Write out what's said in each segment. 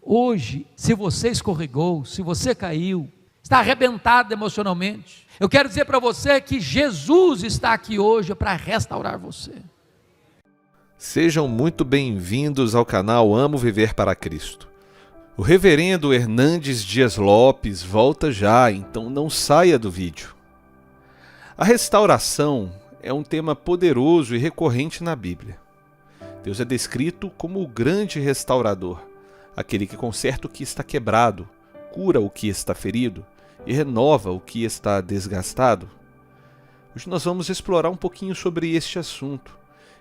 Hoje, se você escorregou, se você caiu, está arrebentado emocionalmente, eu quero dizer para você que Jesus está aqui hoje para restaurar você. Sejam muito bem-vindos ao canal Amo Viver para Cristo. O reverendo Hernandes Dias Lopes volta já, então não saia do vídeo. A restauração é um tema poderoso e recorrente na Bíblia. Deus é descrito como o grande restaurador, aquele que conserta o que está quebrado, cura o que está ferido e renova o que está desgastado. Hoje nós vamos explorar um pouquinho sobre este assunto.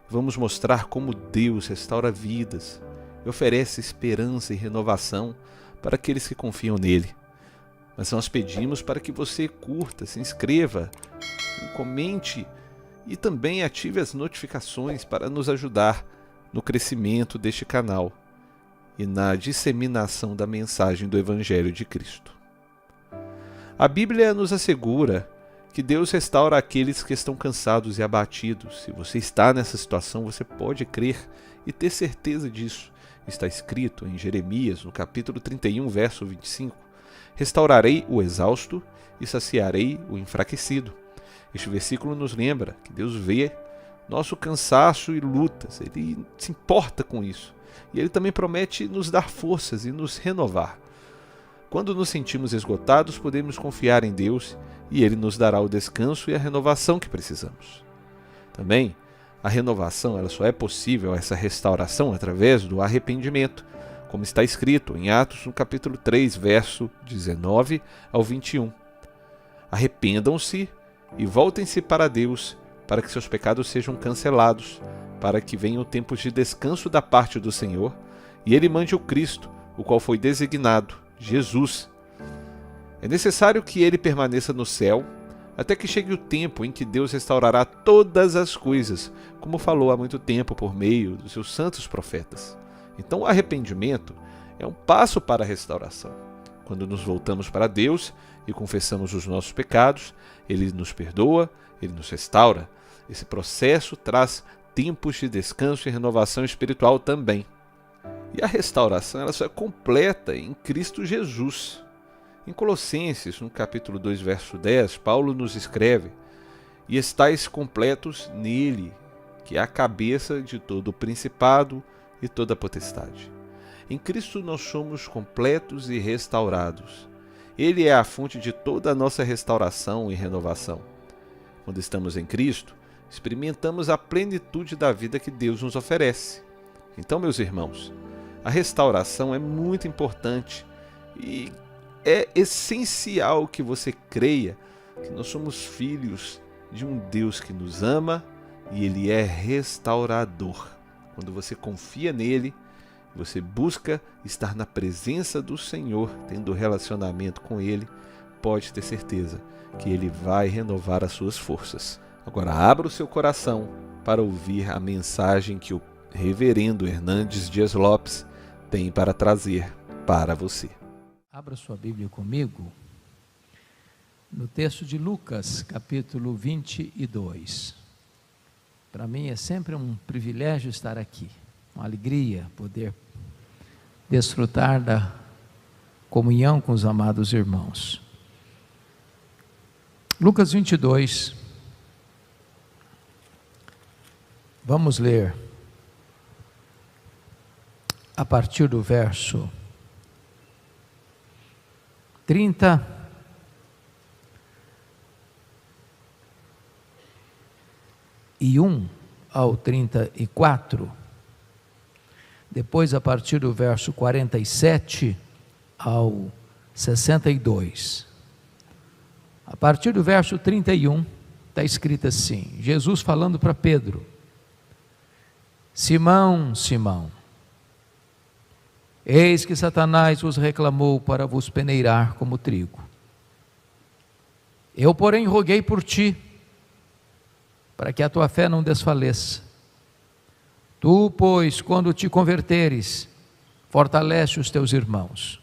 Vamos mostrar como Deus restaura vidas e oferece esperança e renovação para aqueles que confiam nele. Mas nós pedimos para que você curta, se inscreva, comente e também ative as notificações para nos ajudar no crescimento deste canal e na disseminação da mensagem do Evangelho de Cristo. A Bíblia nos assegura que Deus restaura aqueles que estão cansados e abatidos. Se você está nessa situação, você pode crer e ter certeza disso. Está escrito em Jeremias, no capítulo 31, verso 25: restaurarei o exausto e saciarei o enfraquecido. Este versículo nos lembra que Deus vê nosso cansaço e lutas, Ele se importa com isso. E Ele também promete nos dar forças e nos renovar. Quando nos sentimos esgotados, podemos confiar em Deus e Ele nos dará o descanso e a renovação que precisamos. Também, a renovação ela só é possível, essa restauração, através do arrependimento, como está escrito em Atos, no capítulo 3, verso 19 ao 21. Arrependam-se e voltem-se para Deus, para que seus pecados sejam cancelados, para que venham tempos de descanso da parte do Senhor, e Ele mande o Cristo, o qual foi designado, Jesus. É necessário que Ele permaneça no céu, até que chegue o tempo em que Deus restaurará todas as coisas, como falou há muito tempo por meio dos seus santos profetas. Então o arrependimento é um passo para a restauração. Quando nos voltamos para Deus e confessamos os nossos pecados, Ele nos perdoa, Ele nos restaura. Esse processo traz tempos de descanso e renovação espiritual também. E a restauração ela só é completa em Cristo Jesus. Em Colossenses, no capítulo 2, verso 10, Paulo nos escreve: e estáis completos nele, que é a cabeça de todo o principado e toda a potestade. Em Cristo nós somos completos e restaurados. Ele é a fonte de toda a nossa restauração e renovação. Quando estamos em Cristo, experimentamos a plenitude da vida que Deus nos oferece. Então, meus irmãos, a restauração é muito importante e é essencial que você creia que nós somos filhos de um Deus que nos ama e Ele é restaurador. Quando você confia nele, você busca estar na presença do Senhor, tendo relacionamento com Ele, pode ter certeza que Ele vai renovar as suas forças. Agora abra o seu coração para ouvir a mensagem que o reverendo Hernandes Dias Lopes tem para trazer para você. Abra sua Bíblia comigo no texto de Lucas, capítulo 22. Para mim é sempre um privilégio estar aqui, uma alegria poder desfrutar da comunhão com os amados irmãos. Lucas 22, vamos ler a partir do verso 30 e 1 ao 34, depois a partir do verso 47 ao 62. A partir do verso 31 está escrito assim, Jesus falando para Pedro: Simão, Simão, eis que Satanás vos reclamou para vos peneirar como trigo. Eu, porém, roguei por ti, para que a tua fé não desfaleça. Tu, pois, quando te converteres, fortalece os teus irmãos.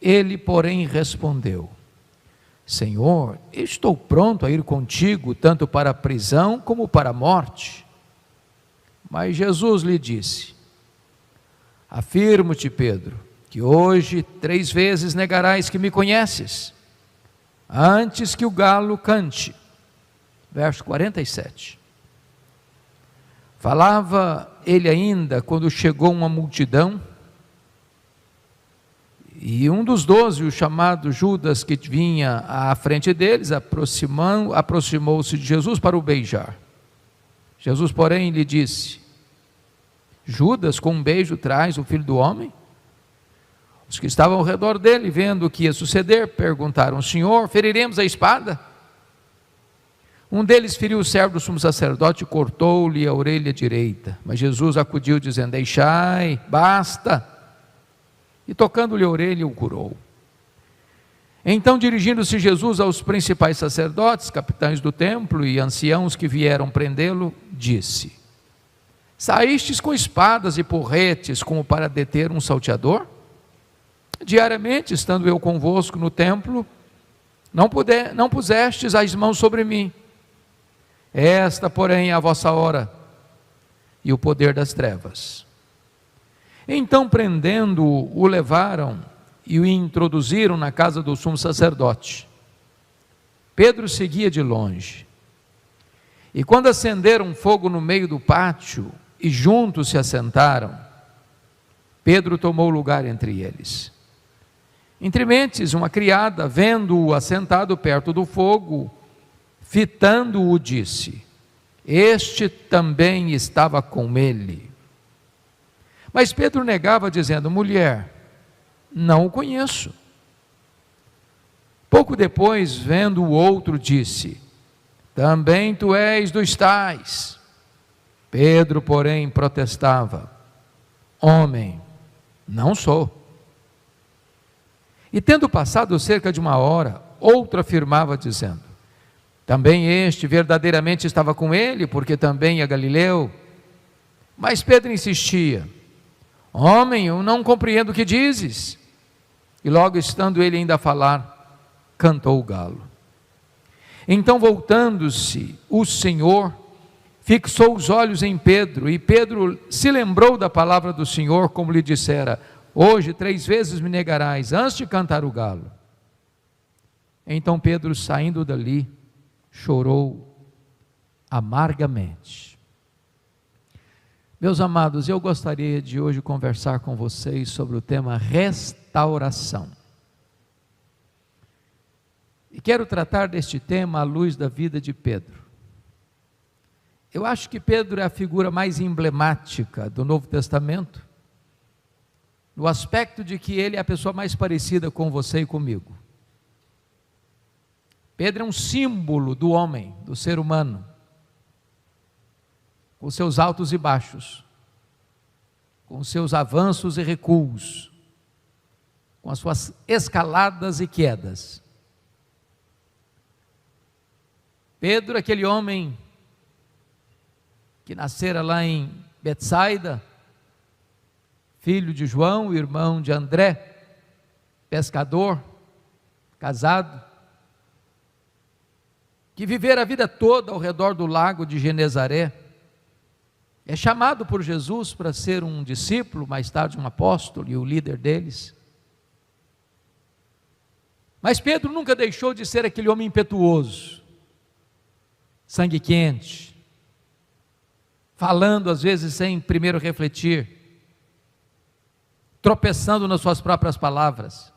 Ele, porém, respondeu: Senhor, estou pronto a ir contigo, tanto para a prisão como para a morte. Mas Jesus lhe disse: Afirmo-te, Pedro, que hoje 3 vezes negarás que me conheces, antes que o galo cante. Verso 47. Falava ele ainda quando chegou uma multidão, e um dos 12, o chamado Judas, que vinha à frente deles, aproximou-se de Jesus para o beijar. Jesus, porém, lhe disse: Judas, com um beijo traz o Filho do Homem? Os que estavam ao redor dele, vendo o que ia suceder, perguntaram: Senhor, feriremos a espada? Um deles feriu o servo do sumo sacerdote e cortou-lhe a orelha direita. Mas Jesus acudiu, dizendo: Deixai, basta. E tocando-lhe a orelha, o curou. Então, dirigindo-se Jesus aos principais sacerdotes, capitães do templo e anciãos que vieram prendê-lo, disse: Saístes com espadas e porretes como para deter um salteador? Diariamente, estando eu convosco no templo, não pusestes as mãos sobre mim. Esta, porém, é a vossa hora e o poder das trevas. Então, prendendo-o, o levaram e o introduziram na casa do sumo sacerdote. Pedro seguia de longe. E quando acenderam fogo no meio do pátio e juntos se assentaram, Pedro tomou lugar entre eles. Entre mentes, uma criada, vendo-o assentado perto do fogo, fitando-o, disse: Este também estava com ele. Mas Pedro negava, dizendo: Mulher, não o conheço. Pouco depois, vendo o outro, disse: Também tu és dos tais. Pedro, porém, protestava: Homem, não sou. E tendo passado cerca de 1 hora, outro afirmava, dizendo: Também este verdadeiramente estava com ele, porque também é Galileu. Mas Pedro insistia: Homem, eu não compreendo o que dizes. E logo estando ele ainda a falar, cantou o galo. Então, voltando-se, o Senhor fixou os olhos em Pedro, e Pedro se lembrou da palavra do Senhor, como lhe dissera: Hoje 3 vezes me negarás, antes de cantar o galo. Então Pedro, saindo dali, chorou amargamente. Meus amados, eu gostaria de hoje conversar com vocês sobre o tema restauração. E quero tratar deste tema à luz da vida de Pedro. Eu acho que Pedro é a figura mais emblemática do Novo Testamento, no aspecto de que ele é a pessoa mais parecida com você e comigo. Pedro é um símbolo do homem, do ser humano, com seus altos e baixos, com seus avanços e recuos, com as suas escaladas e quedas. Pedro, aquele homem que nascera lá em Betsaida, filho de João, irmão de André, pescador, casado, que vivera a vida toda ao redor do lago de Genezaré, é chamado por Jesus para ser um discípulo, mais tarde um apóstolo e o líder deles. Mas Pedro nunca deixou de ser aquele homem impetuoso, sangue quente, falando às vezes sem primeiro refletir, tropeçando nas suas próprias palavras.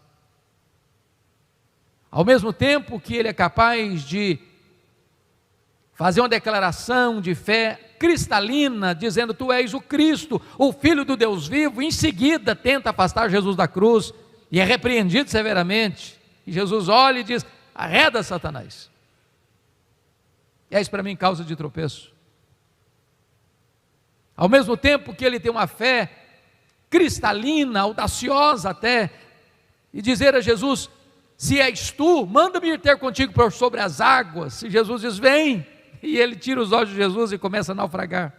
Ao mesmo tempo que ele é capaz de fazer uma declaração de fé cristalina, dizendo: Tu és o Cristo, o Filho do Deus vivo, em seguida tenta afastar Jesus da cruz, e é repreendido severamente, e Jesus olha e diz: Arreda, Satanás, és para mim causa de tropeço. Ao mesmo tempo que ele tem uma fé cristalina, audaciosa até, e dizer a Jesus: Se és tu, manda-me ir ter contigo por sobre as águas. E Jesus diz: Vem. E ele tira os olhos de Jesus e começa a naufragar.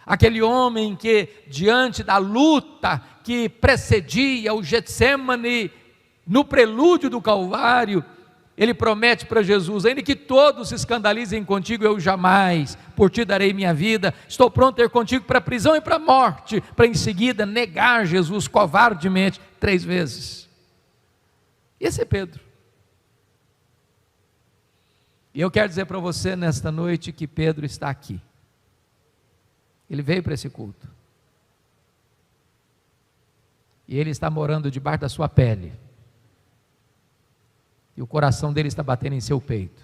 Aquele homem que, diante da luta que precedia o Getsemane, no prelúdio do Calvário, ele promete para Jesus: ainda que todos se escandalizem contigo, eu jamais por ti darei minha vida, estou pronto a ir contigo para a prisão e para a morte, para em seguida negar Jesus covardemente 3 vezes. Esse é Pedro. E eu quero dizer para você nesta noite que Pedro está aqui. Ele veio para esse culto. E ele está morando debaixo da sua pele. E o coração dele está batendo em seu peito.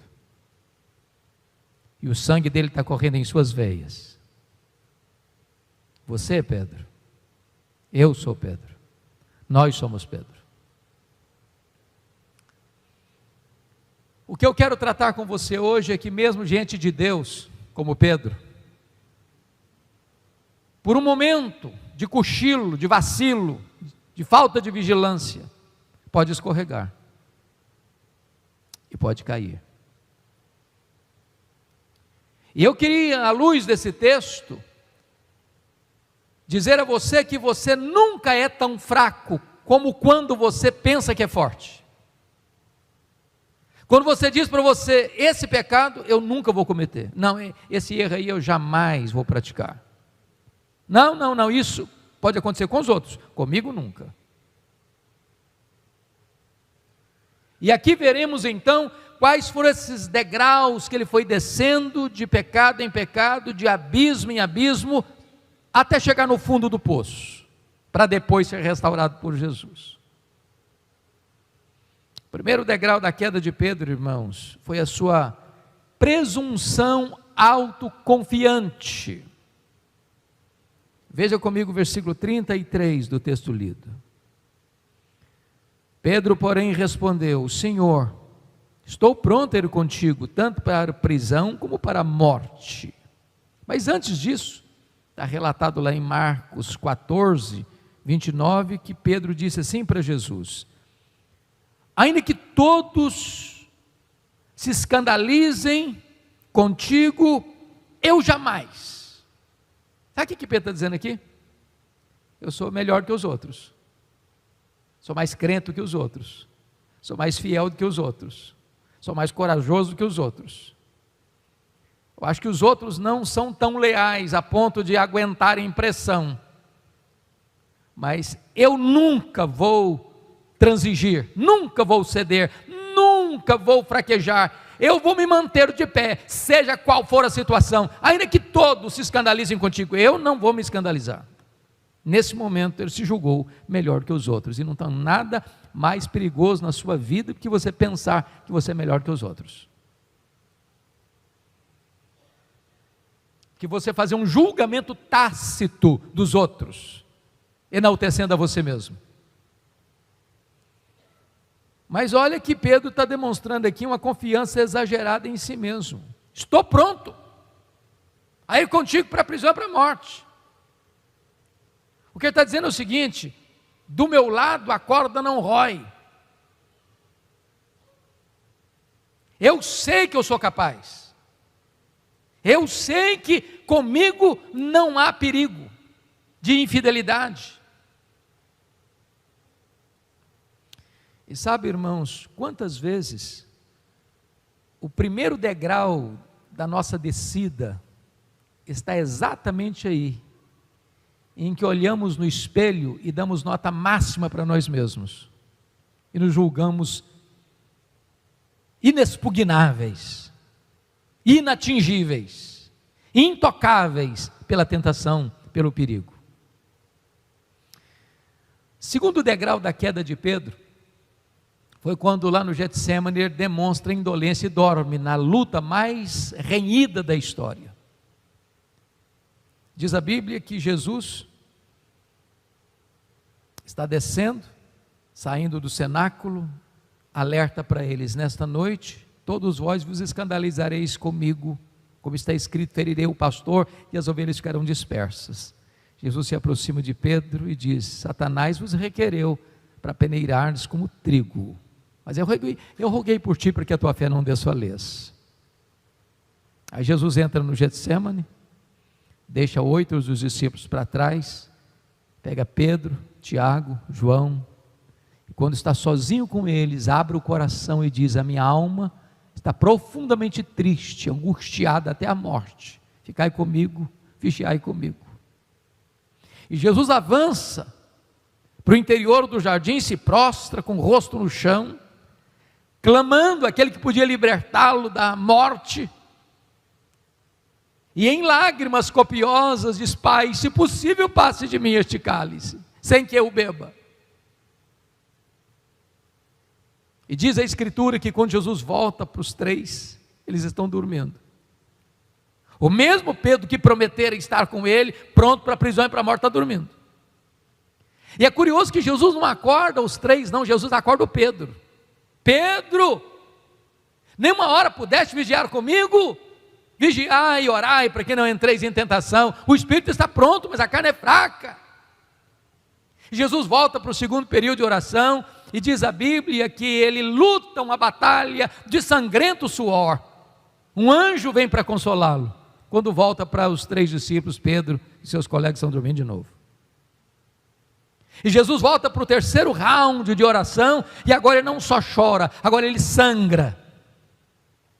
E o sangue dele está correndo em suas veias. Você é Pedro. Eu sou Pedro. Nós somos Pedro. O que eu quero tratar com você hoje é que mesmo diante de Deus, como Pedro, por um momento de cochilo, de vacilo, de falta de vigilância, pode escorregar e pode cair. E eu queria, à luz desse texto, dizer a você que você nunca é tão fraco como quando você pensa que é forte. Quando você diz para você: esse pecado eu nunca vou cometer, não, esse erro aí eu jamais vou praticar, não, isso pode acontecer com os outros, comigo nunca. E aqui veremos então quais foram esses degraus que ele foi descendo de pecado em pecado, de abismo em abismo, até chegar no fundo do poço, para depois ser restaurado por Jesus. O primeiro degrau da queda de Pedro, irmãos, foi a sua presunção autoconfiante. Veja comigo o versículo 33 do texto lido. Pedro, porém, respondeu: Senhor, estou pronto a ir contigo, tanto para a prisão como para a morte. Mas antes disso, está relatado lá em Marcos 14, 29, que Pedro disse assim para Jesus: ainda que todos se escandalizem contigo, eu jamais. Sabe o que Pedro está dizendo aqui? Eu sou melhor que os outros, sou mais crente do que os outros, sou mais fiel do que os outros, sou mais corajoso do que os outros. Eu acho que os outros não são tão leais a ponto de aguentarem pressão, mas eu nunca vou transigir, nunca vou ceder, nunca vou fraquejar, eu vou me manter de pé, seja qual for a situação, ainda que todos se escandalizem contigo, eu não vou me escandalizar. Nesse momento ele se julgou melhor que os outros, e não tem nada mais perigoso na sua vida do que você pensar que você é melhor que os outros, que você fazer um julgamento tácito dos outros, enaltecendo a você mesmo. Mas olha que Pedro está demonstrando aqui uma confiança exagerada em si mesmo. Estou pronto a ir contigo para a prisão e para a morte. O que ele está dizendo é o seguinte: do meu lado a corda não rói. Eu sei que eu sou capaz. Eu sei que comigo não há perigo de infidelidade. E sabe, irmãos, quantas vezes o primeiro degrau da nossa descida está exatamente aí, em que olhamos no espelho e damos nota máxima para nós mesmos, e nos julgamos inexpugnáveis, inatingíveis, intocáveis pela tentação, pelo perigo. Segundo degrau da queda de Pedro, foi quando lá no Getsêmani ele demonstra indolência e dorme na luta mais renhida da história. Diz a Bíblia que Jesus está descendo, saindo do cenáculo, alerta para eles: nesta noite, todos vós vos escandalizareis comigo, como está escrito: ferirei o pastor e as ovelhas ficarão dispersas. Jesus se aproxima de Pedro e diz: Satanás vos requereu para peneirardes como trigo, mas eu roguei por ti para que a tua fé não desfaleça. Aí Jesus entra no Getsêmani, deixa 8 dos discípulos para trás, pega Pedro, Tiago, João, quando está sozinho com eles, abre o coração e diz: a minha alma está profundamente triste, angustiada até a morte, ficai comigo, vigiai comigo. E Jesus avança para o interior do jardim, se prostra com o rosto no chão, clamando aquele que podia libertá-lo da morte, e em lágrimas copiosas diz: Pai, se possível passe de mim este cálice, sem que eu o beba. E diz a Escritura que quando Jesus volta para os três, eles estão dormindo. O mesmo Pedro que prometera estar com ele, pronto para a prisão e para a morte, está dormindo. E é curioso que Jesus não acorda os três, não, Jesus acorda o Pedro. Pedro, nem uma hora pudeste vigiar comigo? Vigiai e orai para que não entreis em tentação. O espírito está pronto, mas a carne é fraca. Jesus volta para o segundo período de oração, e diz a Bíblia que ele luta uma batalha de sangrento suor. Um anjo vem para consolá-lo. Quando volta para os três discípulos, Pedro e seus colegas estão dormindo de novo. E Jesus volta para o terceiro round de oração, e agora ele não só chora, agora ele sangra.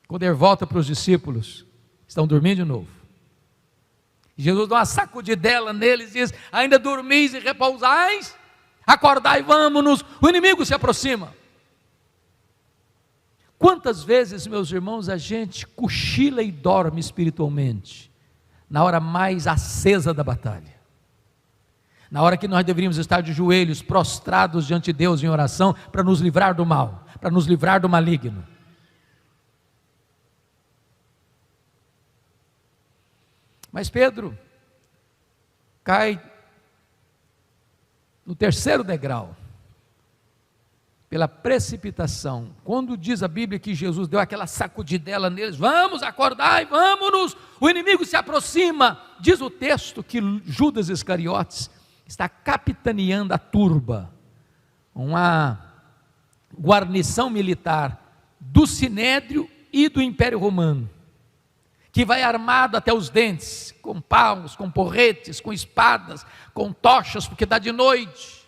Quando ele volta para os discípulos, estão dormindo de novo. E Jesus dá uma sacudidela neles e diz: ainda dormis e repousais? Acordai, vamos-nos, o inimigo se aproxima. Quantas vezes, meus irmãos, a gente cochila e dorme espiritualmente, na hora mais acesa da batalha, na hora que nós deveríamos estar de joelhos, prostrados diante de Deus em oração, para nos livrar do mal, para nos livrar do maligno. Mas Pedro cai no terceiro degrau, pela precipitação. Quando diz a Bíblia que Jesus deu aquela sacudidela neles: vamos, acordai, vamos-nos, o inimigo se aproxima. Diz o texto que Judas Iscariotes está capitaneando a turba, uma guarnição militar do Sinédrio e do Império Romano, que vai armado até os dentes, com paus, com porretes, com espadas, com tochas, porque dá de noite.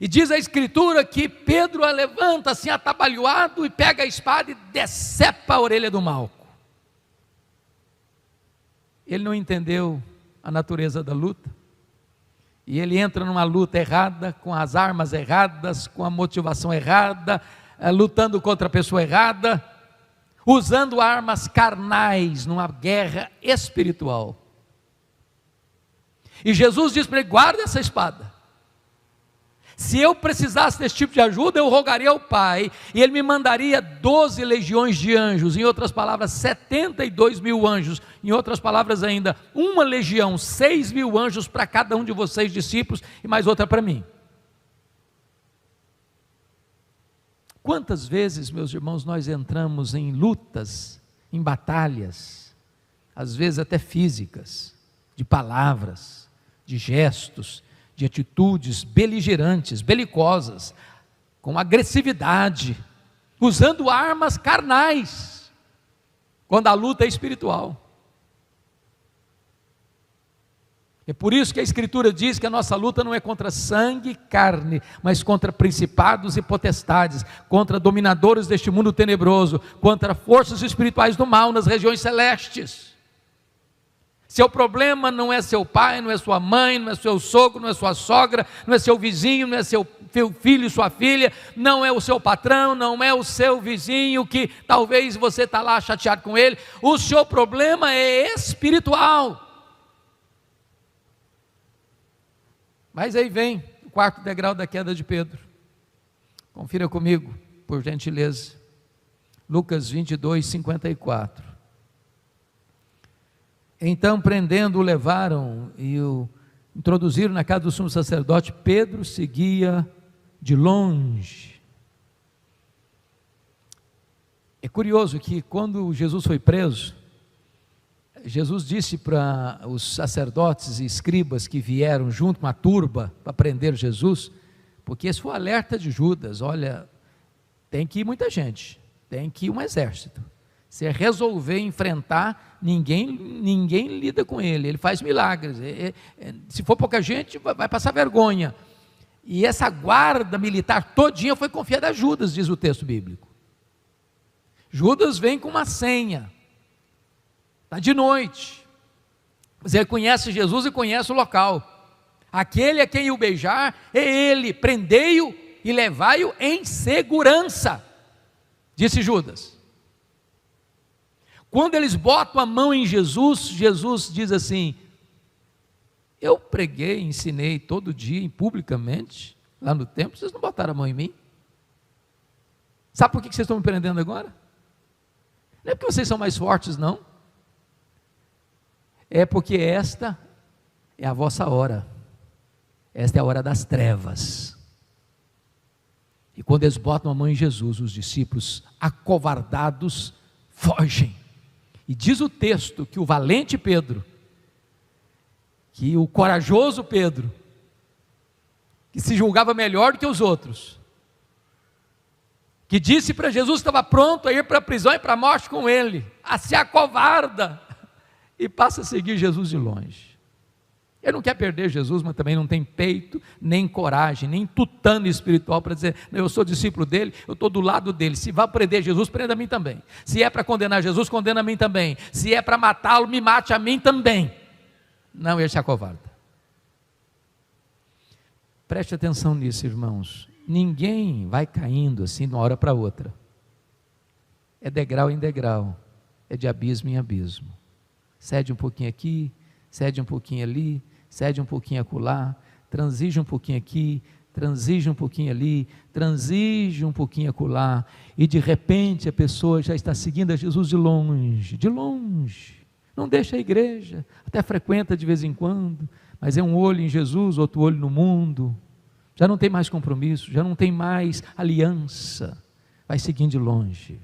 E diz a Escritura que Pedro a levanta assim atabalhoado e pega a espada e decepa a orelha do Malco. Ele não entendeu a natureza da luta, e ele entra numa luta errada, com as armas erradas, com a motivação errada, lutando contra a pessoa errada, usando armas carnais numa guerra espiritual. E Jesus diz para ele: guarda essa espada. Se eu precisasse desse tipo de ajuda, eu rogaria ao Pai, e Ele me mandaria 12 legiões de anjos, em outras palavras, 72 mil anjos, em outras palavras ainda, uma legião, 6 mil anjos para cada um de vocês discípulos, e mais outra para mim. Quantas vezes, meus irmãos, nós entramos em lutas, em batalhas, às vezes até físicas, de palavras, de gestos, de atitudes beligerantes, belicosas, com agressividade, usando armas carnais, quando a luta é espiritual. É por isso que a Escritura diz que a nossa luta não é contra sangue e carne, mas contra principados e potestades, contra dominadores deste mundo tenebroso, contra forças espirituais do mal nas regiões celestes. Seu problema não é seu pai, não é sua mãe, não é seu sogro, não é sua sogra, não é seu vizinho, não é seu filho, sua filha, não é o seu patrão, não é o seu vizinho que talvez você está lá chateado com ele. O seu problema é espiritual. Mas aí vem o quarto degrau da queda de Pedro. Confira comigo, por gentileza. Lucas 22, 54. Então, prendendo-o, levaram e o introduziram na casa do sumo sacerdote. Pedro seguia de longe. É curioso que quando Jesus foi preso, Jesus disse para os sacerdotes e escribas que vieram junto com a turba para prender Jesus, porque esse foi o alerta de Judas: olha, tem que ir muita gente, tem que ir um exército. Se resolver enfrentar, ninguém lida com ele, ele faz milagres, se for pouca gente vai passar vergonha. E essa guarda militar todinha foi confiada a Judas, diz o texto bíblico. Judas vem com uma senha, está de noite, você conhece Jesus e conhece o local, aquele a quem o beijar é ele, prendei-o e levai-o em segurança, disse Judas. Quando eles botam a mão em Jesus, Jesus diz assim: eu preguei, ensinei todo dia, publicamente, lá no templo, vocês não botaram a mão em mim. Sabe por que vocês estão me prendendo agora? Não é porque vocês são mais fortes, não. É porque esta é a vossa hora. Esta é a hora das trevas. E quando eles botam a mão em Jesus, os discípulos, acovardados, fogem. E diz o texto que o valente Pedro, que o corajoso Pedro, que se julgava melhor do que os outros, que disse para Jesus que estava pronto a ir para a prisão e para a morte com ele, a se acovarda, e passa a seguir Jesus de longe. Ele não quer perder Jesus, mas também não tem peito, nem coragem, nem tutano espiritual para dizer: eu sou discípulo dele, eu estou do lado dele, se vai prender Jesus, prenda a mim também, se é para condenar Jesus, condena a mim também, se é para matá-lo, me mate a mim também. Não, ele se acovarda. Preste atenção nisso, irmãos, ninguém vai caindo assim de uma hora para outra, é degrau em degrau, é de abismo em abismo, cede um pouquinho aqui, cede um pouquinho ali, cede um pouquinho acolá, transige um pouquinho aqui, transige um pouquinho ali, transige um pouquinho acolá, e de repente a pessoa já está seguindo a Jesus de longe, não deixa a igreja, até frequenta de vez em quando, mas é um olho em Jesus, outro olho no mundo, já não tem mais compromisso, já não tem mais aliança, vai seguindo de longe,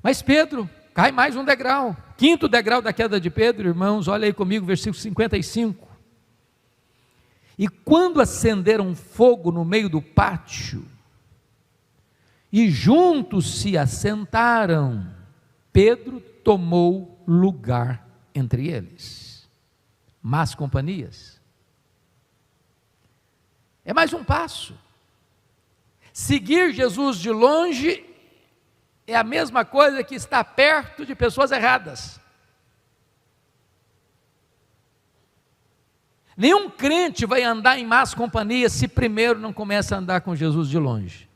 Mas Pedro cai mais um degrau, quinto degrau da queda de Pedro, irmãos, olha aí comigo, versículo 55, e quando acenderam fogo no meio do pátio, e juntos se assentaram, Pedro tomou lugar entre eles. Más companhias. É mais um passo. Seguir Jesus de longe é a mesma coisa que estar perto de pessoas erradas. Nenhum crente vai andar em más companhias se primeiro não começa a andar com Jesus de longe.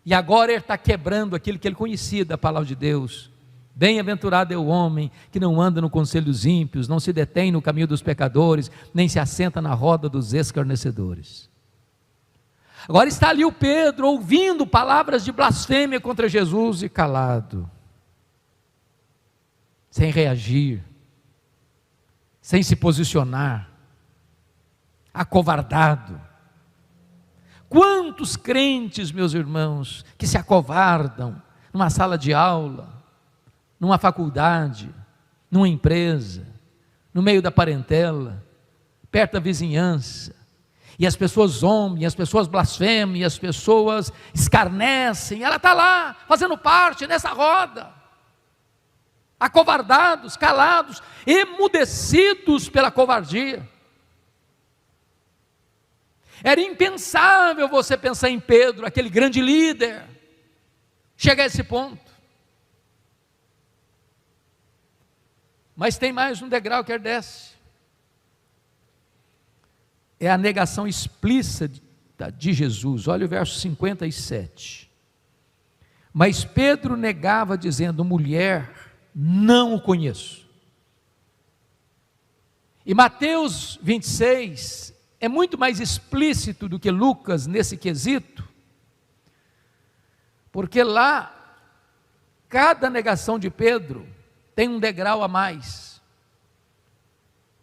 E agora ele está quebrando aquilo que ele conhecia da palavra de Deus. Bem-aventurado é o homem que não anda no conselho dos ímpios, não se detém no caminho dos pecadores, nem se assenta na roda dos escarnecedores. Agora está ali o Pedro ouvindo palavras de blasfêmia contra Jesus e calado, sem reagir, sem se posicionar, acovardado. Quantos crentes, meus irmãos, que se acovardam numa sala de aula, numa faculdade, numa empresa, no meio da parentela, perto da vizinhança, e as pessoas zombam, e as pessoas blasfemam, e as pessoas escarnecem, ela está lá, fazendo parte nessa roda, acovardados, calados, emudecidos pela covardia. Era impensável você pensar em Pedro, aquele grande líder, chegar a esse ponto. Mas tem mais um degrau que ele desce. É a negação explícita de Jesus. Olha o verso 57. Mas Pedro negava dizendo: mulher, não o conheço. E Mateus 26 é muito mais explícito do que Lucas nesse quesito, porque lá, cada negação de Pedro tem um degrau a mais.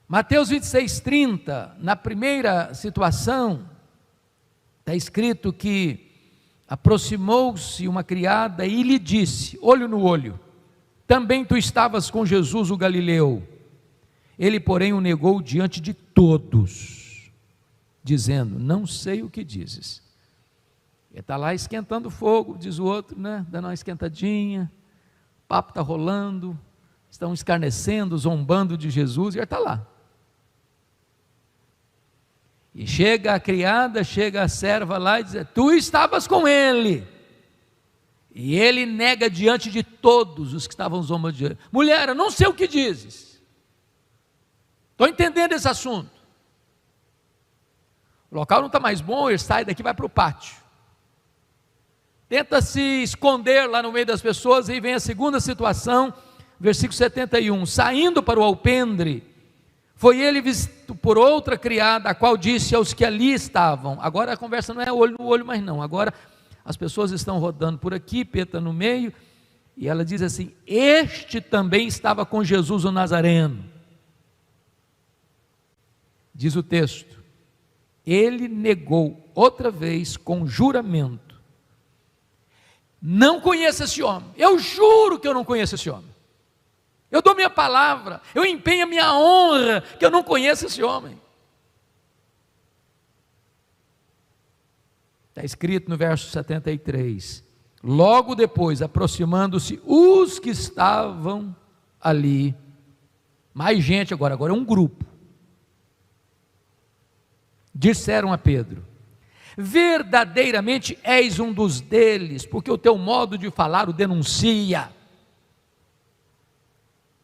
Mateus 26:30, na primeira situação, está escrito que aproximou-se uma criada e lhe disse, olho no olho: também tu estavas com Jesus o Galileu. Ele, porém, o negou diante de todos, dizendo: não sei o que dizes. Ele está lá esquentando fogo, diz o outro, né? Dando uma esquentadinha, o papo está rolando, estão escarnecendo, zombando de Jesus, e ele está lá. E chega a criada, chega a serva lá e diz: tu estavas com ele. E ele nega diante de todos os que estavam zombando de ele: mulher, eu não sei o que dizes. Estou entendendo esse assunto. O local não está mais bom, ele sai daqui e vai para o pátio. Tenta se esconder lá no meio das pessoas, e vem a segunda situação, versículo 71. Saindo para o alpendre, foi ele visto por outra criada, a qual disse aos que ali estavam. Agora a conversa não é olho no olho mais não, agora as pessoas estão rodando por aqui, Pedro no meio, e ela diz assim: este também estava com Jesus o Nazareno. Diz o texto: ele negou outra vez com juramento: não conheço esse homem, eu juro que eu não conheço esse homem. Eu dou minha palavra, eu empenho a minha honra, que eu não conheço esse homem. Está escrito no verso 73, logo depois, aproximando-se os que estavam ali, mais gente agora é um grupo, disseram a Pedro: verdadeiramente és um dos deles, porque o teu modo de falar o denuncia.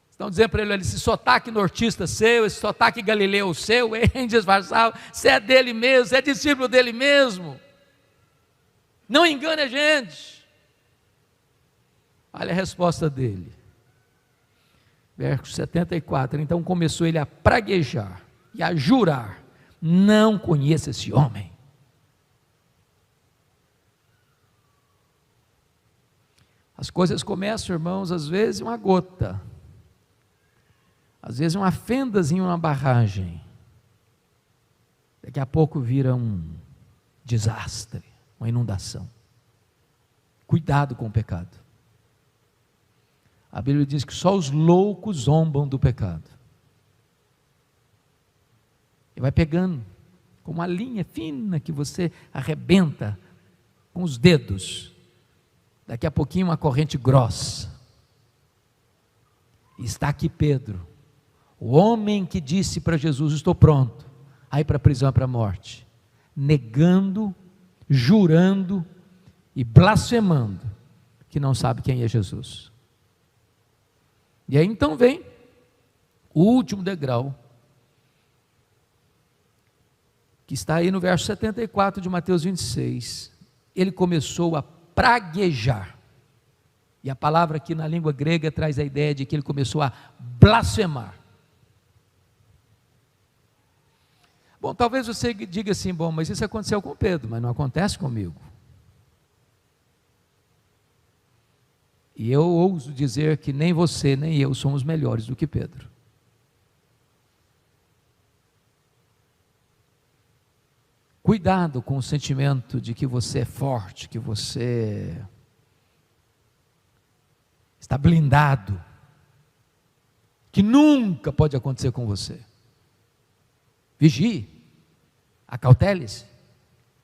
Estão dizendo para ele: esse sotaque nortista seu, esse sotaque galileu seu, é indisfarçável, você é dele mesmo, você é discípulo dele mesmo, não engane a gente. Olha a resposta dele, verso 74, então começou ele a praguejar e a jurar: não conheço esse homem. As coisas começam, irmãos, às vezes uma gota, às vezes uma fendazinha, uma barragem, daqui a pouco vira um desastre, uma inundação. Cuidado com o pecado. A Bíblia diz que só os loucos zombam do pecado. E vai pegando, com uma linha fina que você arrebenta com os dedos. Daqui a pouquinho uma corrente grossa. E está aqui Pedro, o homem que disse para Jesus: estou pronto a ir para a prisão, para a morte, negando, jurando e blasfemando que não sabe quem é Jesus. E aí então vem o último degrau, que está aí no verso 74 de Mateus 26, ele começou a praguejar, e a palavra aqui na língua grega traz a ideia de que ele começou a blasfemar. Bom, talvez você diga assim: bom, mas isso aconteceu com Pedro, mas não acontece comigo. E eu ouso dizer que nem você nem eu somos melhores do que Pedro. Cuidado com o sentimento de que você é forte, que você está blindado, que nunca pode acontecer com você. Vigie, acautele-se,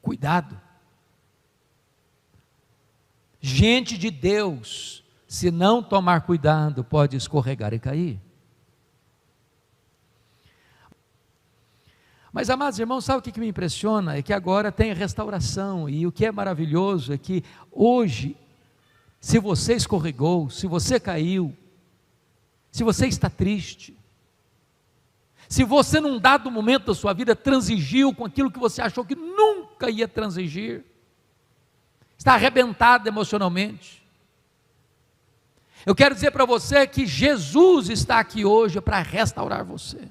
cuidado. Gente de Deus, se não tomar cuidado, pode escorregar e cair. Mas, amados irmãos, sabe o que me impressiona? É que agora tem restauração, e o que é maravilhoso é que hoje, se você escorregou, se você caiu, se você está triste, se você num dado momento da sua vida transigiu com aquilo que você achou que nunca ia transigir, está arrebentado emocionalmente, eu quero dizer para você que Jesus está aqui hoje para restaurar você,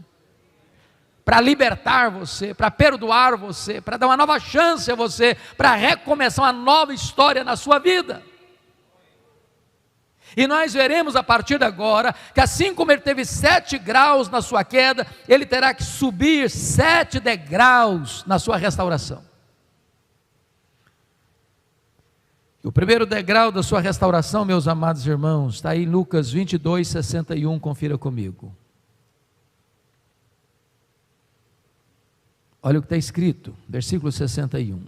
para libertar você, para perdoar você, para dar uma nova chance a você, para recomeçar uma nova história na sua vida. E nós veremos a partir de agora, que assim como ele teve 7 graus na sua queda, ele terá que subir 7 degraus na sua restauração. E o primeiro degrau da sua restauração, meus amados irmãos, está aí em Lucas 22, 61, confira comigo. Olha o que está escrito, versículo 61.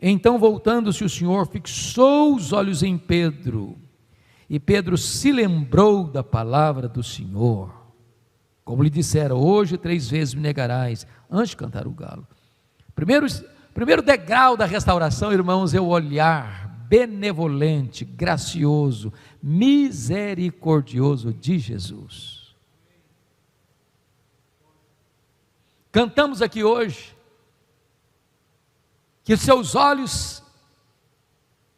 Então, voltando-se o Senhor, fixou os olhos em Pedro, E Pedro se lembrou da palavra do Senhor, como lhe disseram: hoje 3 vezes me negarás, antes de cantar o galo. Primeiro degrau da restauração, irmãos, é o olhar benevolente, gracioso, misericordioso de Jesus. Cantamos aqui hoje que os seus olhos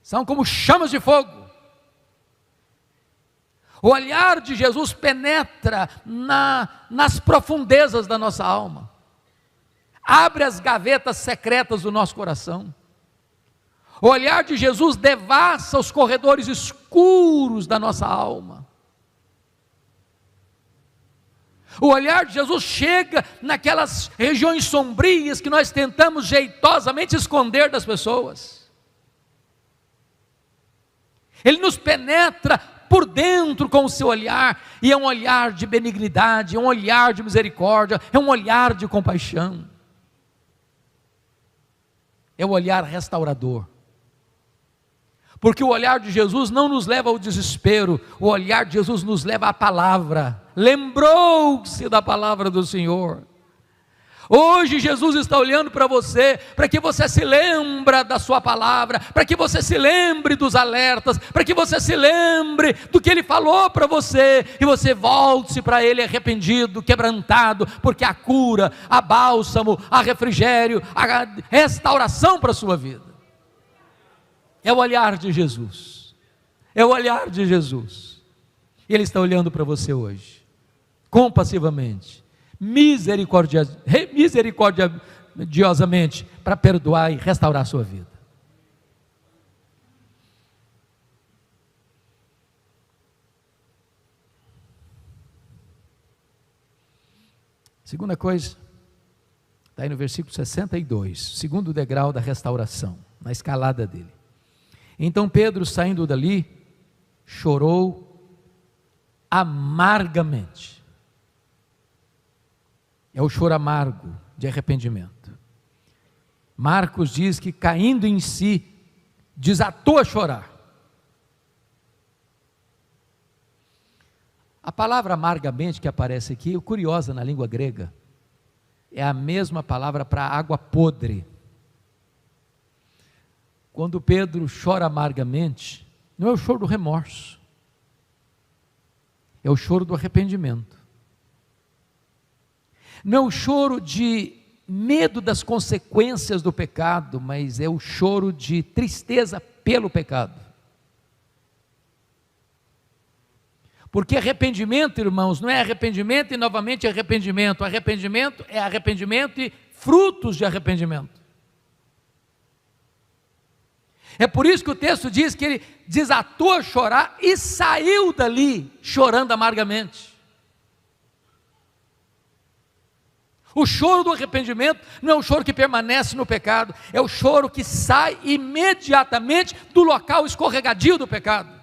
são como chamas de fogo. O olhar de Jesus penetra nas profundezas da nossa alma, abre as gavetas secretas do nosso coração. O olhar de Jesus devassa os corredores escuros da nossa alma. O olhar de Jesus chega naquelas regiões sombrias que nós tentamos jeitosamente esconder das pessoas. Ele nos penetra por dentro com o seu olhar, e é um olhar de benignidade, é um olhar de misericórdia, é um olhar de compaixão, é o olhar restaurador, porque o olhar de Jesus não nos leva ao desespero, o olhar de Jesus nos leva à palavra. Lembrou-se da palavra do Senhor. Hoje Jesus está olhando para você, para que você se lembre da sua palavra, para que você se lembre dos alertas, para que você se lembre do que Ele falou para você, e você volte para Ele arrependido, quebrantado, porque há cura, há bálsamo, há refrigério, há restauração para a sua vida. É o olhar de Jesus, é o olhar de Jesus, e Ele está olhando para você hoje, compassivamente, misericordiosamente, para perdoar e restaurar a sua vida. Segunda coisa, está aí no versículo 62, segundo degrau da restauração, na escalada dele. Então Pedro, saindo dali, chorou amargamente. É o choro amargo de arrependimento. Marcos diz que, caindo em si, desatou a chorar. A palavra amargamente que aparece aqui, curiosa na língua grega, é a mesma palavra para água podre. Quando Pedro chora amargamente, não é o choro do remorso, é o choro do arrependimento. Não é o choro de medo das consequências do pecado, mas é o choro de tristeza pelo pecado. Porque arrependimento, irmãos, não é arrependimento e novamente arrependimento. Arrependimento é arrependimento e frutos de arrependimento. É por isso que o texto diz que ele desatou a chorar e saiu dali chorando amargamente. O choro do arrependimento não é o choro que permanece no pecado, é o choro que sai imediatamente do local escorregadio do pecado.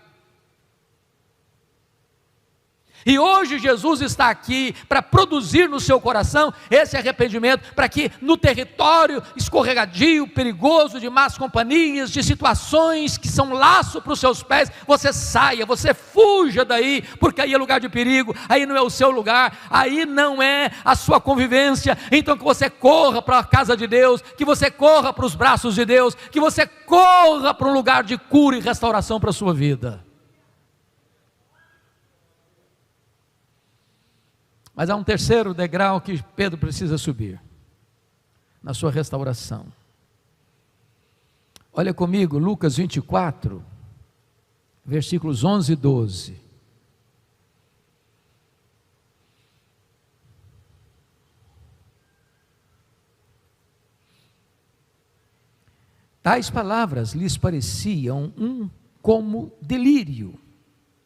E hoje Jesus está aqui para produzir no seu coração esse arrependimento, para que no território escorregadio, perigoso, de más companhias, de situações que são laço para os seus pés, você saia, você fuja daí, porque aí é lugar de perigo, aí não é o seu lugar, aí não é a sua convivência. Então que você corra para a casa de Deus, que você corra para os braços de Deus, que você corra para um lugar de cura e restauração para a sua vida. Mas há um terceiro degrau que Pedro precisa subir na sua restauração. Olha comigo, Lucas 24, versículos 11 e 12. Tais palavras lhes pareciam como delírio,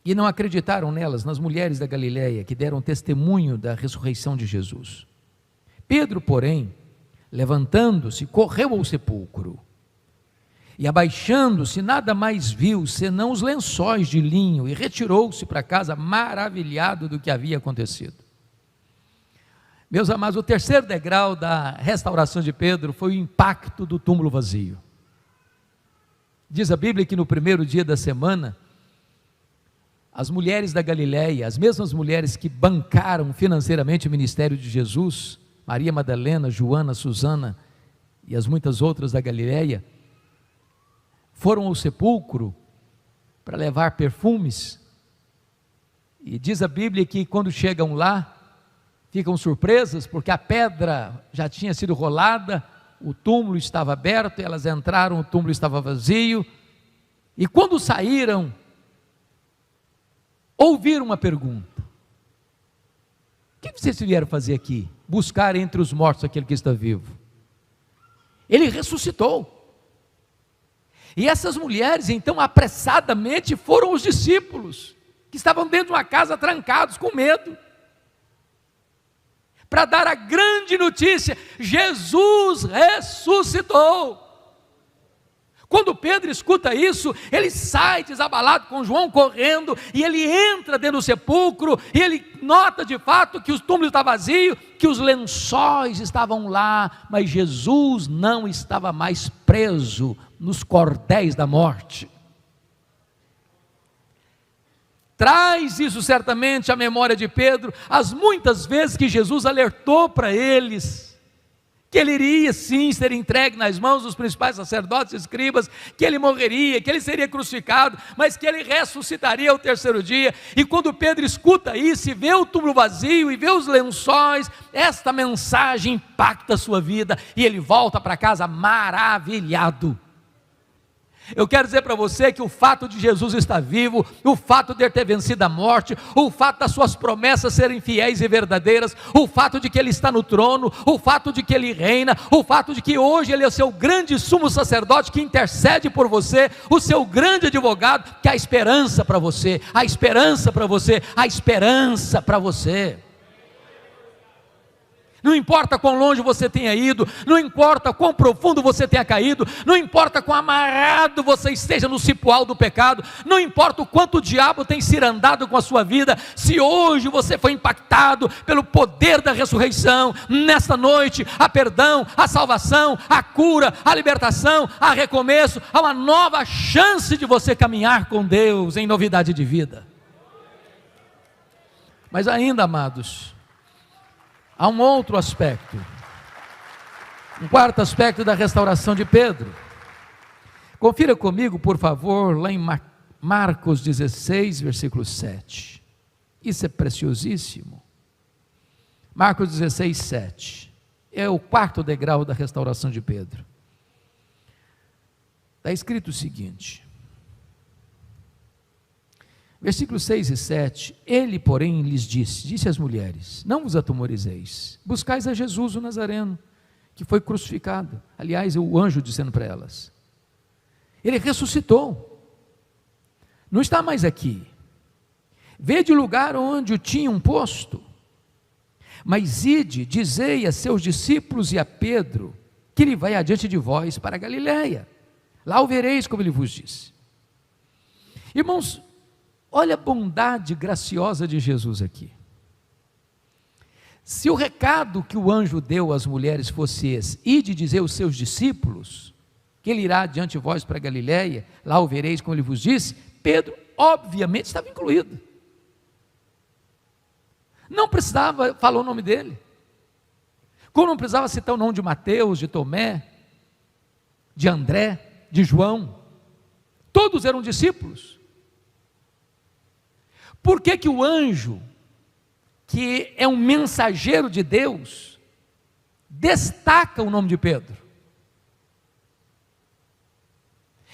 e não acreditaram nelas, nas mulheres da Galileia, que deram testemunho da ressurreição de Jesus. Pedro, porém, levantando-se, correu ao sepulcro, e abaixando-se, nada mais viu, senão os lençóis de linho, e retirou-se para casa, maravilhado do que havia acontecido. Meus amados, o terceiro degrau da restauração de Pedro foi o impacto do túmulo vazio. Diz a Bíblia que no primeiro dia da semana, as mulheres da Galileia, as mesmas mulheres que bancaram financeiramente o ministério de Jesus, Maria Madalena, Joana, Susana e as muitas outras da Galileia, foram ao sepulcro para levar perfumes, e diz a Bíblia que quando chegam lá, ficam surpresas, porque a pedra já tinha sido rolada, o túmulo estava aberto, elas entraram, o túmulo estava vazio, e quando saíram, ouviram uma pergunta: o que vocês vieram fazer aqui? Buscar entre os mortos aquele que está vivo. Ele ressuscitou. E essas mulheres então apressadamente foram os discípulos, que estavam dentro de uma casa trancados com medo, para dar a grande notícia: Jesus ressuscitou. Quando Pedro escuta isso, ele sai desabalado com João correndo, e ele entra dentro do sepulcro, e ele nota de fato que o túmulo está vazio, que os lençóis estavam lá, mas Jesus não estava mais preso nos cordéis da morte. Traz isso certamente à memória de Pedro, as muitas vezes que Jesus alertou para eles, que ele iria sim ser entregue nas mãos dos principais sacerdotes e escribas, que ele morreria, que ele seria crucificado, mas que ele ressuscitaria ao terceiro dia. E quando Pedro escuta isso, e vê o túmulo vazio, e vê os lençóis, esta mensagem impacta a sua vida, e ele volta para casa maravilhado. Eu quero dizer para você que o fato de Jesus estar vivo, o fato de ele ter vencido a morte, o fato das suas promessas serem fiéis e verdadeiras, o fato de que ele está no trono, o fato de que ele reina, o fato de que hoje ele é o seu grande sumo sacerdote que intercede por você, o seu grande advogado, que há esperança para você, há esperança para você, há esperança para você. Não importa quão longe você tenha ido, não importa quão profundo você tenha caído, não importa quão amarrado você esteja no cipoal do pecado, não importa o quanto o diabo tem cirandado com a sua vida, se hoje você foi impactado pelo poder da ressurreição, nesta noite há perdão, há salvação, há cura, há libertação, há recomeço, há uma nova chance de você caminhar com Deus em novidade de vida. Mas ainda, amados, há um outro aspecto, um quarto aspecto da restauração de Pedro. Confira comigo, por favor, lá em Marcos 16, versículo 7. Isso é preciosíssimo. Marcos 16, 7. É o quarto degrau da restauração de Pedro. Está escrito o seguinte: versículos 6 e 7, ele porém lhes disse às mulheres: não vos atemorizeis, buscais a Jesus o Nazareno, que foi crucificado. Aliás, o anjo dizendo para elas, ele ressuscitou, não está mais aqui, vede o lugar onde o tinham posto, mas ide, dizei a seus discípulos e a Pedro, que ele vai adiante de vós para a Galileia, lá o vereis como ele vos disse. Irmãos, olha a bondade graciosa de Jesus aqui. Se o recado que o anjo deu às mulheres fosse esse: ide dizer aos seus discípulos, que ele irá adiante de vós para a Galileia, lá o vereis como ele vos disse, Pedro obviamente estava incluído. Não precisava falar o nome dele, como não precisava citar o nome de Mateus, de Tomé, de André, de João. Todos eram discípulos. Por que que o anjo, que é um mensageiro de Deus, destaca o nome de Pedro?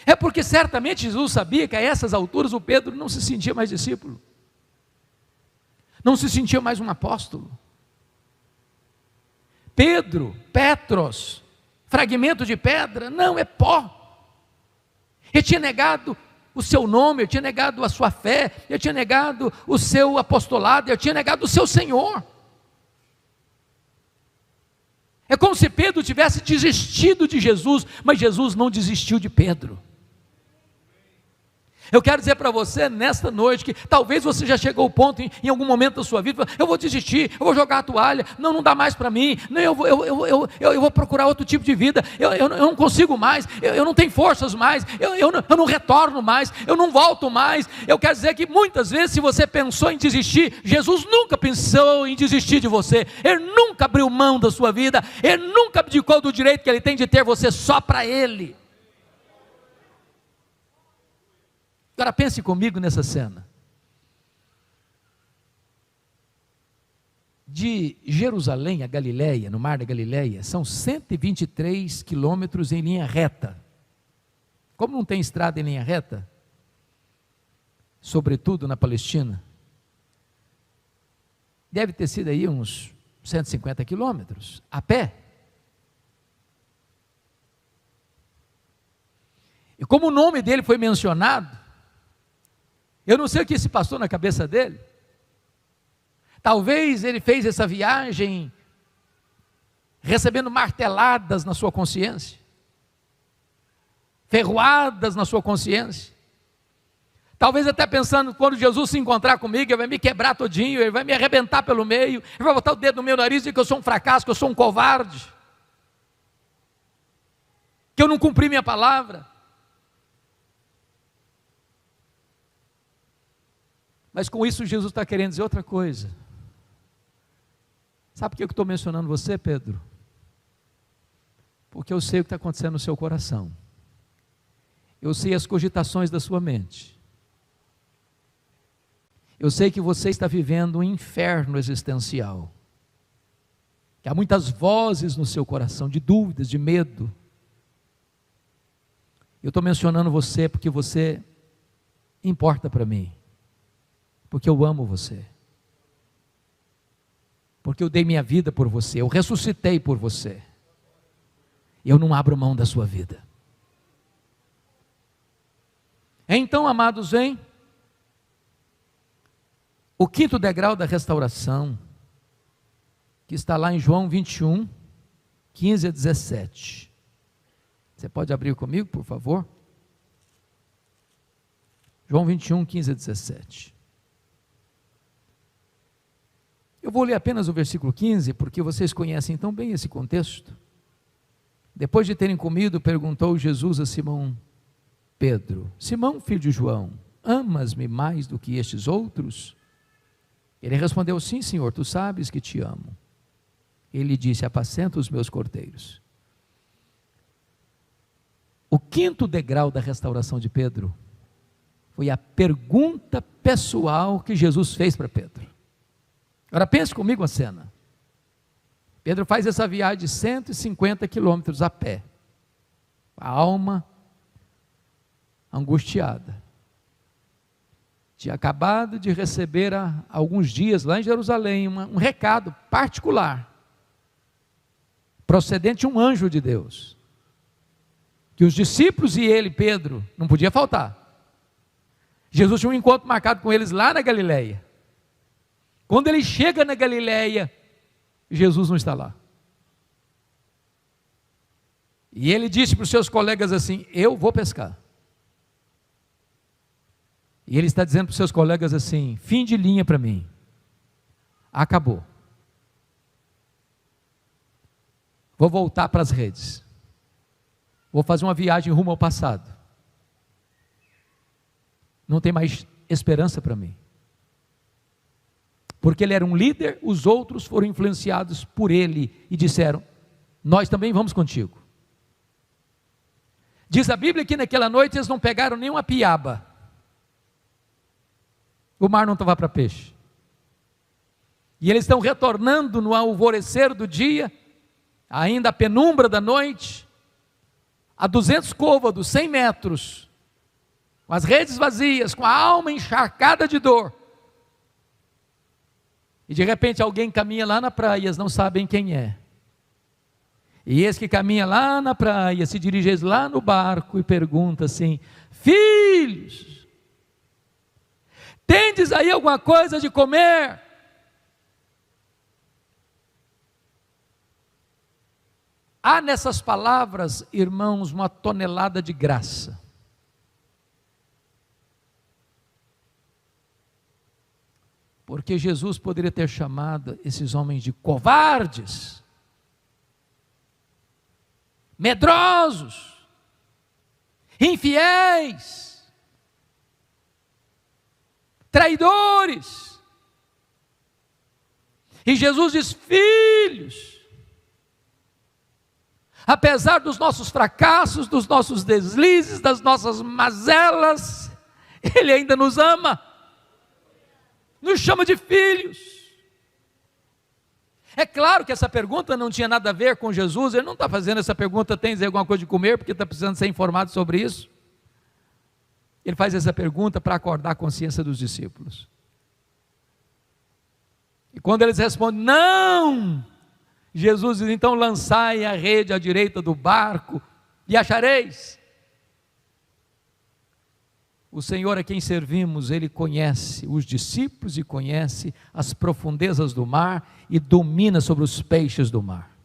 É porque certamente Jesus sabia que a essas alturas o Pedro não se sentia mais discípulo, não se sentia mais um apóstolo. Pedro, Petros, fragmento de pedra, não, é pó. Ele tinha negado o seu nome, ele tinha negado a sua fé, ele tinha negado o seu apostolado, ele tinha negado o seu Senhor. É como se Pedro tivesse desistido de Jesus, mas Jesus não desistiu de Pedro. Eu quero dizer para você nesta noite que talvez você já chegou ao ponto em algum momento da sua vida, eu vou desistir, eu vou jogar a toalha, não dá mais para mim, não, eu vou procurar outro tipo de vida, eu não consigo mais, eu não tenho forças mais, eu não retorno mais, eu não volto mais. Eu quero dizer que muitas vezes, se você pensou em desistir, Jesus nunca pensou em desistir de você, Ele nunca abriu mão da sua vida, Ele nunca abdicou do direito que Ele tem de ter você só para Ele. Agora pense comigo nessa cena. De Jerusalém a Galileia, no mar da Galileia, são 123 quilômetros em linha reta. Como não tem estrada em linha reta, sobretudo na Palestina, deve ter sido aí uns 150 quilômetros, a pé. E como o nome dele foi mencionado, eu não sei o que se passou na cabeça dele. Talvez ele fez essa viagem recebendo marteladas na sua consciência, ferroadas na sua consciência. Talvez até pensando, quando Jesus se encontrar comigo, Ele vai me quebrar todinho, Ele vai me arrebentar pelo meio, Ele vai botar o dedo no meu nariz e dizer que eu sou um fracasso, que eu sou um covarde, que eu não cumpri minha palavra. Mas com isso Jesus está querendo dizer outra coisa. Sabe por que eu estou mencionando você, Pedro? Porque eu sei o que está acontecendo no seu coração. Eu sei as cogitações da sua mente. Eu sei que você está vivendo um inferno existencial. Que há muitas vozes no seu coração, de dúvidas, de medo. Eu estou mencionando você porque você importa para mim. Porque eu amo você, porque eu dei minha vida por você, eu ressuscitei por você, e eu não abro mão da sua vida. Então, amados, vem o quinto degrau da restauração, que está lá em João 21, 15 a 17. Você pode abrir comigo, por favor? João 21, 15 a 17. Eu vou ler apenas o versículo 15, porque vocês conhecem tão bem esse contexto. Depois de terem comido, perguntou Jesus a Simão Pedro: Simão, filho de João, amas-me mais do que estes outros? Ele respondeu: sim, Senhor, tu sabes que te amo. Ele disse: apacenta os meus cordeiros. O quinto degrau da restauração de Pedro foi a pergunta pessoal que Jesus fez para Pedro. Agora pense comigo a cena. Pedro faz essa viagem de 150 quilômetros a pé, a alma angustiada. Tinha acabado de receber há alguns dias lá em Jerusalém um recado particular, procedente de um anjo de Deus, que os discípulos e ele, Pedro, não podia faltar. Jesus tinha um encontro marcado com eles lá na Galileia. Quando ele chega na Galileia, Jesus não está lá. E ele disse para os seus colegas assim: eu vou pescar. E ele está dizendo para os seus colegas assim: fim de linha para mim. Acabou. Vou voltar para as redes. Vou fazer uma viagem rumo ao passado. Não tem mais esperança para mim. Porque ele era um líder, os outros foram influenciados por ele e disseram: nós também vamos contigo. Diz a Bíblia que naquela noite eles não pegaram nenhuma piaba. O mar não estava para peixe. E eles estão retornando no alvorecer do dia, ainda a penumbra da noite, a 200 côvados, 100 metros, com as redes vazias, com a alma encharcada de dor. E de repente alguém caminha lá na praia, eles não sabem quem é. E esse que caminha lá na praia, se dirige lá no barco e pergunta assim: filhos, tendes aí alguma coisa de comer? Há nessas palavras, irmãos, uma tonelada de graça. Porque Jesus poderia ter chamado esses homens de covardes, medrosos, infiéis, traidores. E Jesus diz: filhos, apesar dos nossos fracassos, dos nossos deslizes, das nossas mazelas, Ele ainda nos ama, nos chama de filhos. É claro que essa pergunta não tinha nada a ver com Jesus. Ele não está fazendo essa pergunta: tens alguma coisa de comer, porque está precisando ser informado sobre isso. Ele faz essa pergunta para acordar a consciência dos discípulos. E quando eles respondem não, Jesus diz: então lançai a rede à direita do barco e achareis. O Senhor a quem servimos, Ele conhece os discípulos e conhece as profundezas do mar e domina sobre os peixes do mar.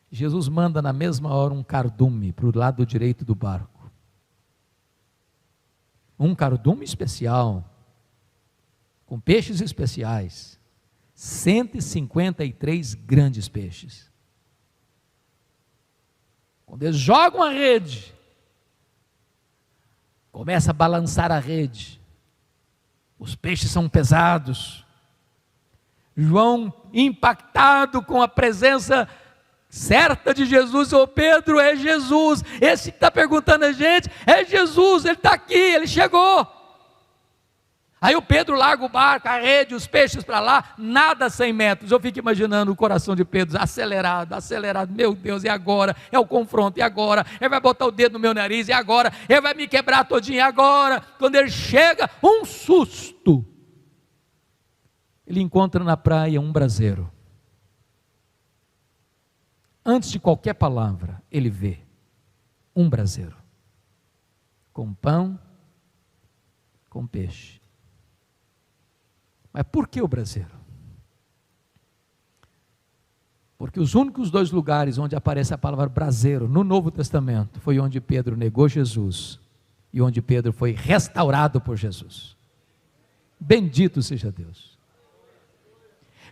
Jesus manda na mesma hora um cardume para o lado direito do barco. Um cardume especial, com peixes especiais, 153 grandes peixes. Quando eles jogam a rede, começa a balançar a rede, os peixes são pesados. João, impactado com a presença certa de Jesus: ô Pedro, é Jesus, esse que está perguntando a gente, é Jesus, ele está aqui, ele chegou. Aí o Pedro larga o barco, a rede, os peixes para lá, nada a 100 metros. Eu fico imaginando o coração de Pedro acelerado, meu Deus, e agora? É o confronto, e agora? Ele vai botar o dedo no meu nariz, e agora? Ele vai me quebrar todinho, e agora? Quando ele chega, um susto. Ele encontra na praia um braseiro. Antes de qualquer palavra, ele vê um braseiro, com pão, com peixe. Mas por que o braseiro? Porque os únicos 2 lugares onde aparece a palavra braseiro no Novo Testamento foi onde Pedro negou Jesus e onde Pedro foi restaurado por Jesus. Bendito seja Deus.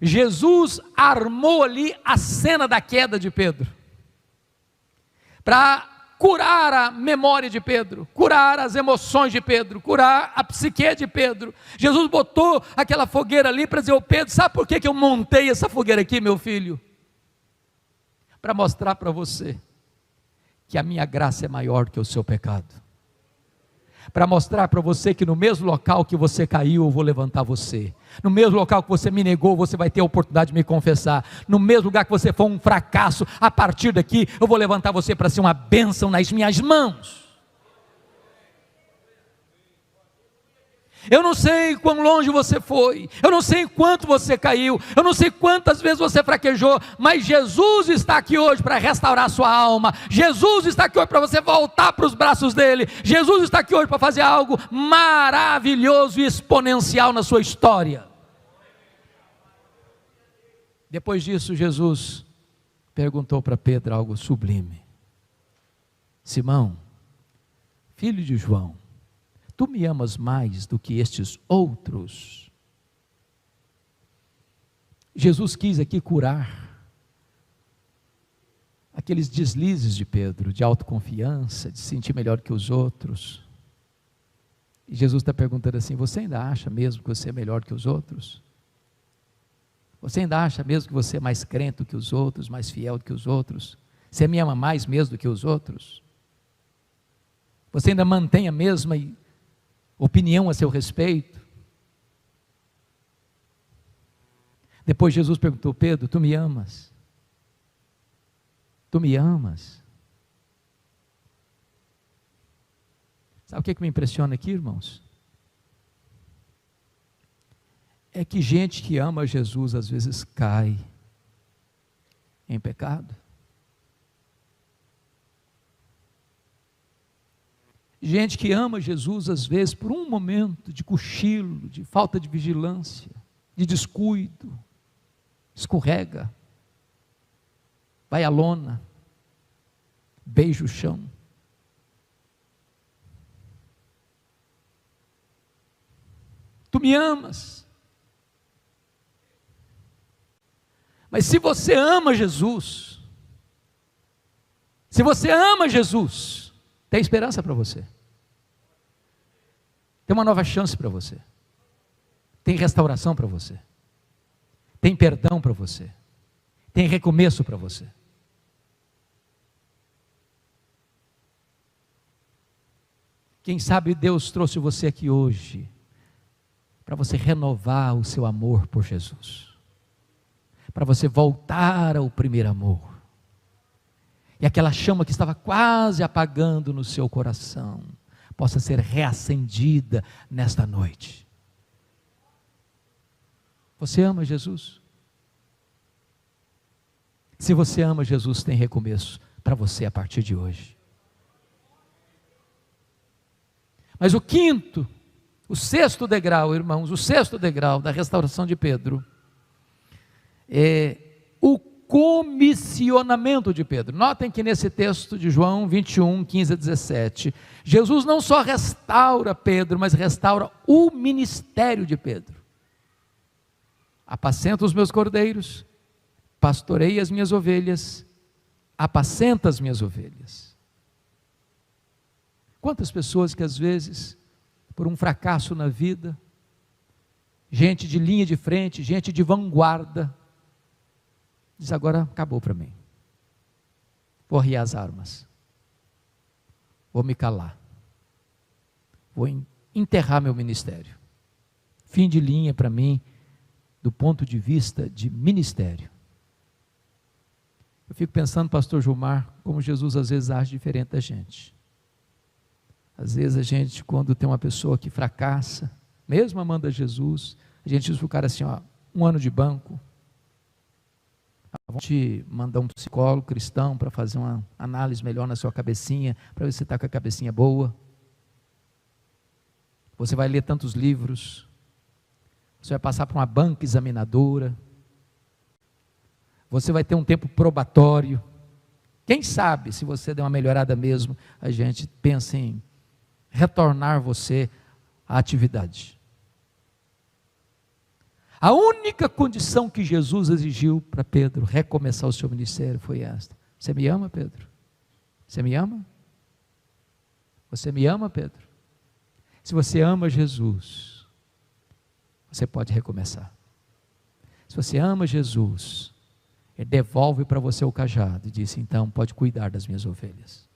Jesus armou ali a cena da queda de Pedro para curar a memória de Pedro, curar as emoções de Pedro, curar a psique de Pedro. Jesus botou aquela fogueira ali para dizer: ô Pedro, sabe por que eu montei essa fogueira aqui, meu filho? Para mostrar para você que a minha graça é maior que o seu pecado. Para mostrar para você que no mesmo local que você caiu, eu vou levantar você. No mesmo local que você me negou, você vai ter a oportunidade de me confessar. No mesmo lugar que você foi um fracasso, a partir daqui, eu vou levantar você para ser uma bênção nas minhas mãos. Eu não sei quão longe você foi, eu não sei quanto você caiu, eu não sei quantas vezes você fraquejou, mas Jesus está aqui hoje para restaurar a sua alma. Jesus está aqui hoje para você voltar para os braços dele. Jesus está aqui hoje para fazer algo maravilhoso e exponencial na sua história. Depois disso, Jesus perguntou para Pedro algo sublime: Simão, filho de João, tu me amas mais do que estes outros? Jesus quis aqui curar aqueles deslizes de Pedro, de autoconfiança, de se sentir melhor que os outros. E Jesus está perguntando assim: você ainda acha mesmo que você é melhor que os outros? Você ainda acha mesmo que você é mais crente do que os outros, mais fiel do que os outros? Você me ama mais mesmo do que os outros? Você ainda mantém a mesma opinião a seu respeito? Depois Jesus perguntou: Pedro, tu me amas? Tu me amas? Sabe o que me impressiona aqui, irmãos? É que gente que ama Jesus às vezes cai em pecado. Gente que ama Jesus, às vezes, por um momento de cochilo, de falta de vigilância, de descuido, escorrega, vai à lona, beija o chão. Tu me amas. Mas se você ama Jesus, tem esperança para você. Tem uma nova chance para você. Tem restauração para você. Tem perdão para você. Tem recomeço para você. Quem sabe Deus trouxe você aqui hoje para você renovar o seu amor por Jesus, para você voltar ao primeiro amor, e aquela chama que estava quase apagando no seu coração possa ser reacendida nesta noite. Você ama Jesus? Se você ama Jesus, tem recomeço para você a partir de hoje. Mas o sexto degrau, irmãos, o sexto degrau da restauração de Pedro é o comissionamento de Pedro. Notem que nesse texto de João 21, 15 a 17, Jesus não só restaura Pedro, mas restaura o ministério de Pedro. Apacenta os meus cordeiros, pastorei as minhas ovelhas, apacenta as minhas ovelhas. Quantas pessoas que às vezes, por um fracasso na vida, gente de linha de frente, gente de vanguarda, diz: agora acabou para mim, vou arriar as armas, vou me calar, vou enterrar meu ministério. Fim de linha para mim, do ponto de vista de ministério. Eu fico pensando, pastor Gilmar, como Jesus às vezes age diferente da gente. Às vezes a gente, quando tem uma pessoa que fracassa, mesmo amando a Jesus, a gente diz para o cara assim: ó, 1 ano de banco, vamos te mandar um psicólogo cristão para fazer uma análise melhor na sua cabecinha, para ver se você está com a cabecinha boa. Você vai ler tantos livros, você vai passar por uma banca examinadora, você vai ter um tempo probatório. Quem sabe, se você der uma melhorada mesmo, a gente pensa em retornar você à atividade. A única condição que Jesus exigiu para Pedro recomeçar o seu ministério foi esta: você me ama, Pedro? Você me ama? Você me ama, Pedro? Se você ama Jesus, você pode recomeçar. Se você ama Jesus, Ele devolve para você o cajado e diz: então pode cuidar das minhas ovelhas.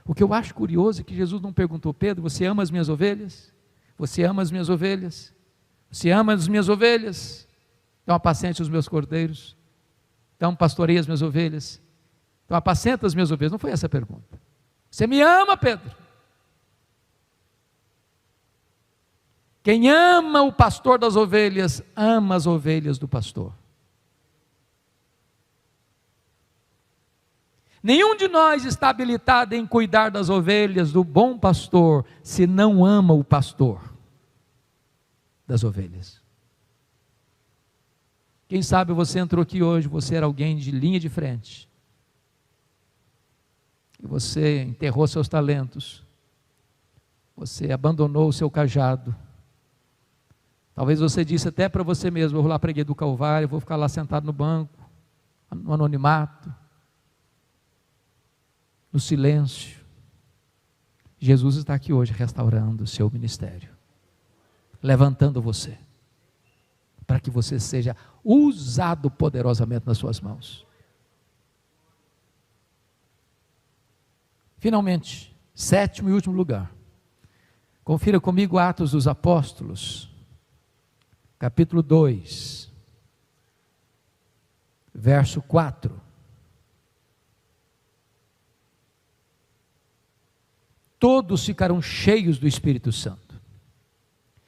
O que eu acho curioso é que Jesus não perguntou: Pedro, você ama as minhas ovelhas? Você ama as minhas ovelhas? Você ama as minhas ovelhas? Então apacente os meus cordeiros. Então pastoreie as minhas ovelhas. Então apacenta as minhas ovelhas. Não foi essa a pergunta. Você me ama, Pedro? Quem ama o pastor das ovelhas, ama as ovelhas do pastor. Nenhum de nós está habilitado em cuidar das ovelhas do bom pastor, se não ama o pastor das ovelhas. Quem sabe você entrou aqui hoje, você era alguém de linha de frente, e você enterrou seus talentos, você abandonou o seu cajado. Talvez você disse até para você mesmo: eu vou lá para a igreja do Calvário, vou ficar lá sentado no banco, no anonimato, no silêncio. Jesus está aqui hoje restaurando o seu ministério, levantando você, para que você seja usado poderosamente nas suas mãos. Finalmente, sétimo e último lugar, confira comigo Atos dos Apóstolos, capítulo 2, verso 4. Todos ficaram cheios do Espírito Santo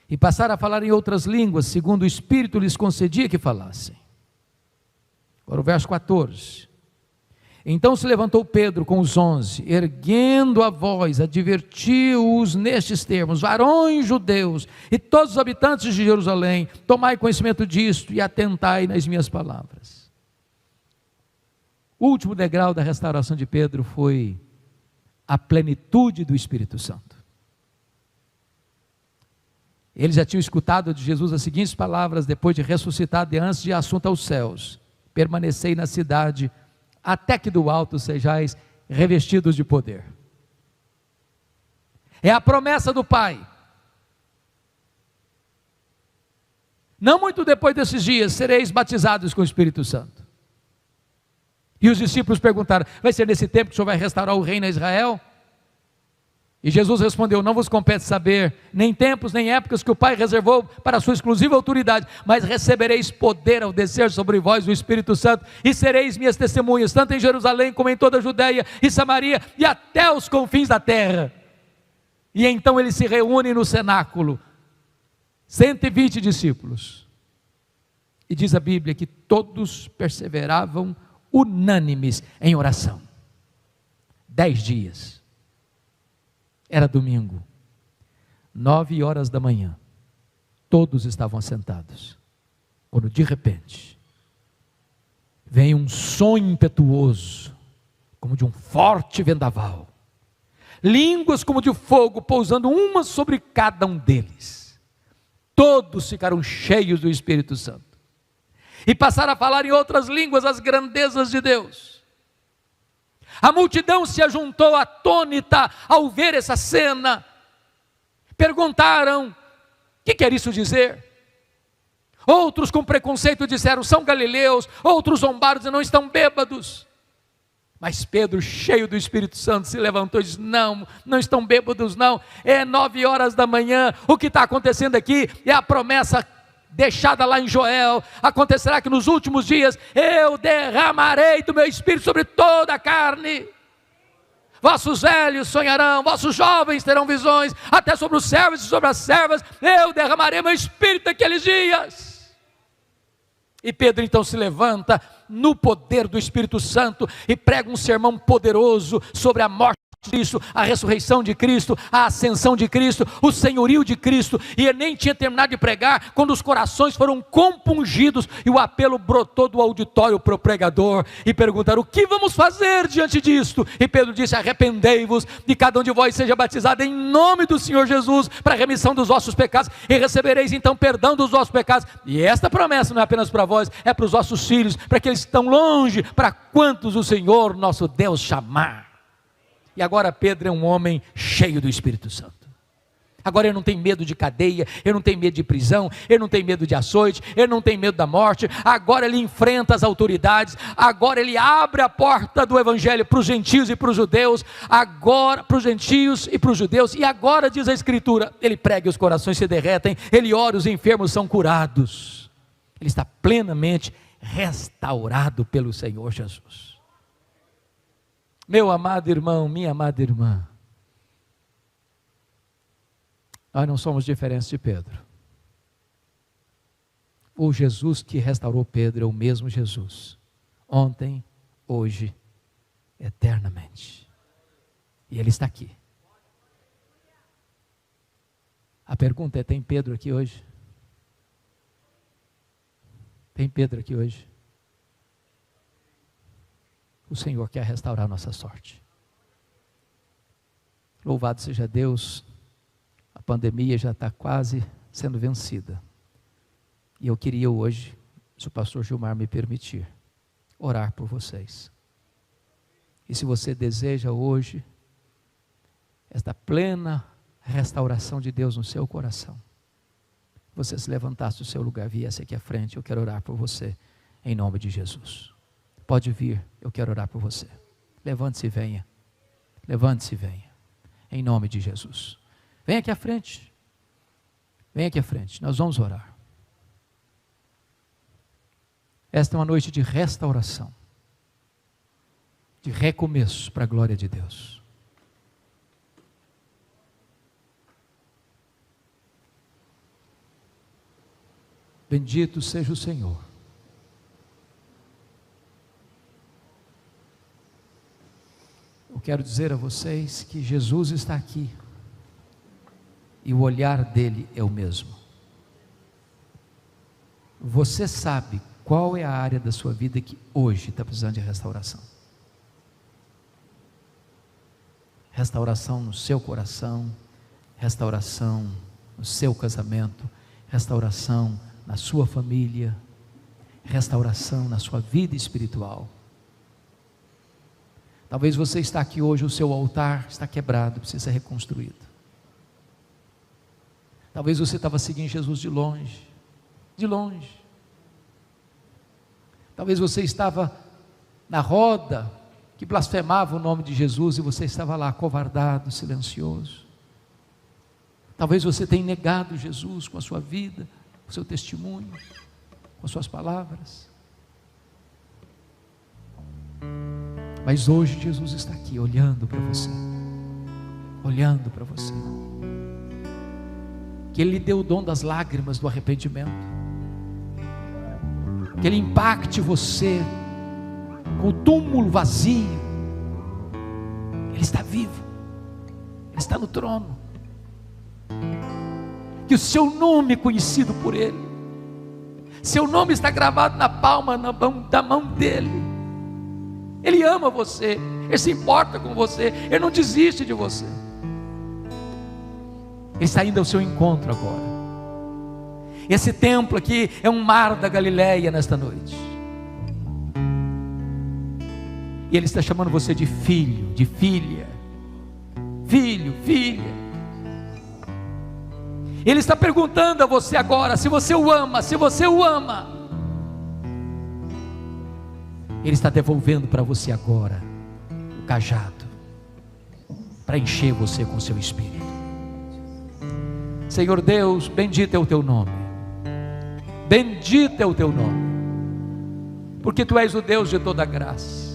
e passaram a falar em outras línguas, segundo o Espírito lhes concedia que falassem. Agora o verso 14. Então se levantou Pedro com os 11, erguendo a voz, advertiu-os nestes termos: varões judeus e todos os habitantes de Jerusalém, tomai conhecimento disto e atentai nas minhas palavras. O último degrau da restauração de Pedro foi a plenitude do Espírito Santo. Eles já tinham escutado de Jesus as seguintes palavras, depois de ressuscitado e antes de assunto aos céus: permanecei na cidade, até que do alto sejais revestidos de poder. É a promessa do Pai. Não muito depois desses dias, sereis batizados com o Espírito Santo. E os discípulos perguntaram: vai ser nesse tempo que o Senhor vai restaurar o reino a Israel? E Jesus respondeu: não vos compete saber, nem tempos, nem épocas que o Pai reservou para a sua exclusiva autoridade, mas recebereis poder ao descer sobre vós o Espírito Santo, e sereis minhas testemunhas, tanto em Jerusalém, como em toda a Judeia e Samaria, e até os confins da terra. E então eles se reúnem no cenáculo, 120 discípulos, e diz a Bíblia que todos perseveravam unânimes em oração. 10 dias, era domingo, 9 horas da manhã, todos estavam assentados, quando de repente, vem um som impetuoso, como de um forte vendaval, línguas como de fogo, pousando uma sobre cada um deles. Todos ficaram cheios do Espírito Santo, e passaram a falar em outras línguas as grandezas de Deus. A multidão se ajuntou atônita ao ver essa cena. Perguntaram: o que quer isso dizer? Outros com preconceito disseram: são galileus. Outros zombaram e não estão bêbados. Mas Pedro, cheio do Espírito Santo, se levantou e disse: não estão bêbados não, é 9 horas da manhã, o que está acontecendo aqui é a promessa deixada lá em Joel. Acontecerá que nos últimos dias eu derramarei do meu Espírito sobre toda a carne. Vossos velhos sonharão, vossos jovens terão visões, até sobre os servos e sobre as servas eu derramarei meu Espírito naqueles dias. E Pedro então se levanta no poder do Espírito Santo e prega um sermão poderoso sobre a morte de Cristo, a ressurreição de Cristo, a ascensão de Cristo, o senhorio de Cristo. E ele nem tinha terminado de pregar quando os corações foram compungidos e o apelo brotou do auditório para o pregador, e perguntaram: o que vamos fazer diante disto? E Pedro disse: arrependei-vos, e cada um de vós seja batizado em nome do Senhor Jesus para a remissão dos vossos pecados, e recebereis então perdão dos vossos pecados. E esta promessa não é apenas para vós, é para os vossos filhos, para aqueles que estão longe, para quantos o Senhor nosso Deus chamar. E agora Pedro é um homem cheio do Espírito Santo. Agora ele não tem medo de cadeia, ele não tem medo de prisão, ele não tem medo de açoite, ele não tem medo da morte. Agora ele enfrenta as autoridades, agora ele abre a porta do Evangelho para os gentios e para os judeus, agora para os gentios e para os judeus, e agora diz a Escritura, ele prega e os corações se derretem, ele ora e os enfermos são curados. Ele está plenamente restaurado pelo Senhor Jesus. Meu amado irmão, minha amada irmã, nós não somos diferentes de Pedro. O Jesus que restaurou Pedro é o mesmo Jesus, ontem, hoje, eternamente. E Ele está aqui. A pergunta é: tem Pedro aqui hoje? Tem Pedro aqui hoje? O Senhor quer restaurar nossa sorte. Louvado seja Deus, a pandemia já está quase sendo vencida. E eu queria hoje, se o pastor Gilmar me permitir, orar por vocês. E se você deseja hoje esta plena restauração de Deus no seu coração, você se levantasse do seu lugar, viesse aqui à frente, eu quero orar por você, em nome de Jesus. Pode vir, eu quero orar por você. Levante-se e venha. Levante-se e venha. Em nome de Jesus. Venha aqui à frente. Venha aqui à frente. Nós vamos orar. Esta é uma noite de restauração. De recomeço para a glória de Deus. Bendito seja o Senhor. Eu quero dizer a vocês que Jesus está aqui e o olhar dele é o mesmo. Você sabe qual é a área da sua vida que hoje está precisando de restauração? Restauração no seu coração, restauração no seu casamento, restauração na sua família, restauração na sua vida espiritual. Talvez você está aqui hoje, o seu altar está quebrado, precisa ser reconstruído. Talvez você estava seguindo Jesus de longe, de longe. Talvez você estava na roda que blasfemava o nome de Jesus e você estava lá acovardado, silencioso. Talvez você tenha negado Jesus com a sua vida, com o seu testemunho, com as suas palavras. Mas hoje Jesus está aqui olhando para você, olhando para você. Que Ele lhe dê o dom das lágrimas do arrependimento, que Ele impacte você com o túmulo vazio. Ele está vivo, Ele está no trono. Que o seu nome é conhecido por Ele, seu nome está gravado na palma da mão dEle. Ele ama você, Ele se importa com você, Ele não desiste de você. Ele está indo ao seu encontro agora. Esse templo aqui é um mar da Galileia nesta noite. E Ele está chamando você de filho, de filha. Filho, filha. Ele está perguntando a você agora, se você o ama, se você o ama. Ele está devolvendo para você agora o cajado, para encher você com o seu espírito. Senhor Deus, bendito é o teu nome, bendito é o teu nome, porque tu és o Deus de toda graça.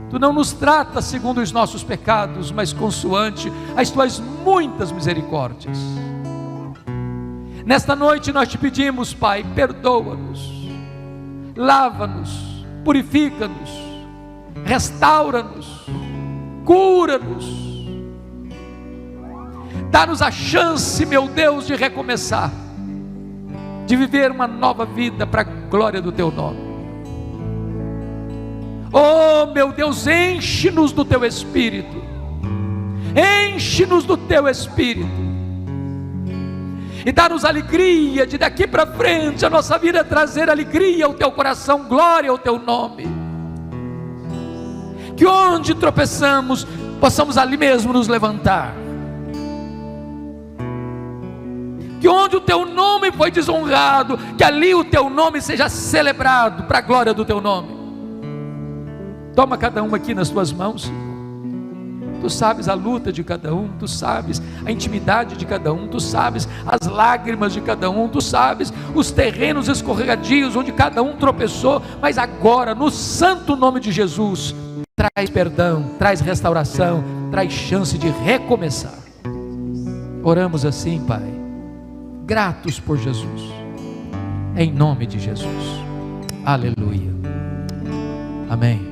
Tu não nos tratas segundo os nossos pecados, mas consoante as tuas muitas misericórdias. Nesta noite nós te pedimos, Pai, perdoa-nos, lava-nos, purifica-nos, restaura-nos, cura-nos, dá-nos a chance, meu Deus, de recomeçar, de viver uma nova vida para a glória do teu nome. Oh meu Deus, enche-nos do teu Espírito, enche-nos do teu Espírito, e dá-nos alegria de daqui para frente a nossa vida trazer alegria ao teu coração, glória ao teu nome. Que onde tropeçamos, possamos ali mesmo nos levantar. Que onde o teu nome foi desonrado, que ali o teu nome seja celebrado para a glória do teu nome. Toma cada um aqui nas tuas mãos, Senhor. Tu sabes a luta de cada um, tu sabes a intimidade de cada um, tu sabes as lágrimas de cada um, tu sabes os terrenos escorregadios onde cada um tropeçou, mas agora, no santo nome de Jesus, traz perdão, traz restauração, traz chance de recomeçar. Oramos assim, Pai, gratos por Jesus, em nome de Jesus, aleluia, amém.